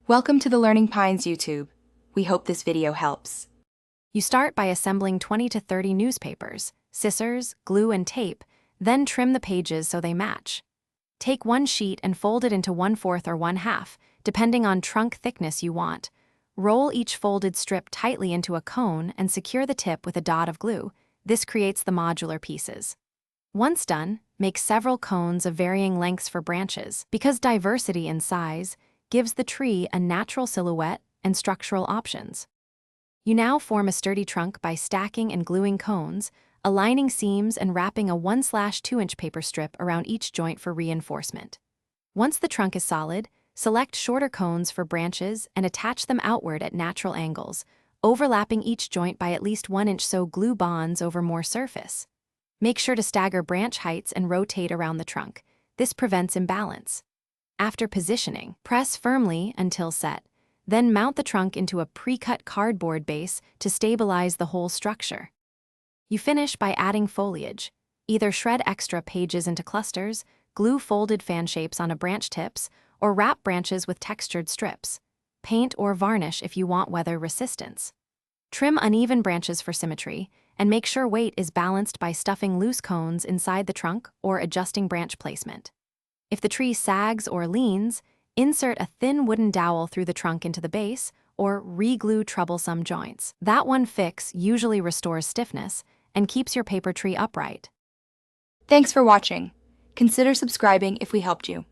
Welcome to the Learning Pines YouTube. We hope this video helps. You start by assembling 20 to 30 newspapers, scissors, glue, and tape, then trim the pages so they match. Take one sheet and fold it into 1/4 or 1/2, depending on trunk thickness you want. Roll each folded strip tightly into a cone and secure the tip with a dot of glue. This creates the modular pieces. Once done, make several cones of varying lengths for branches, because diversity in size gives the tree a natural silhouette and structural options. You now form a sturdy trunk by stacking and gluing cones, aligning seams and wrapping a 1/2-inch paper strip around each joint for reinforcement. Once the trunk is solid, select shorter cones for branches and attach them outward at natural angles, overlapping each joint by at least 1 inch so glue bonds over more surface. Make sure to stagger branch heights and rotate around the trunk. This prevents imbalance. After positioning, press firmly until set. Then mount the trunk into a pre-cut cardboard base to stabilize the whole structure. You finish by adding foliage. Either shred extra pages into clusters, glue folded fan shapes on a branch tips, or wrap branches with textured strips. Paint or varnish if you want weather resistance. Trim uneven branches for symmetry, and make sure weight is balanced by stuffing loose cones inside the trunk or adjusting branch placement. If the tree sags or leans, insert a thin wooden dowel through the trunk into the base, or re-glue troublesome joints. That one fix usually restores stiffness and keeps your paper tree upright. Thanks for watching. Consider subscribing if we helped you.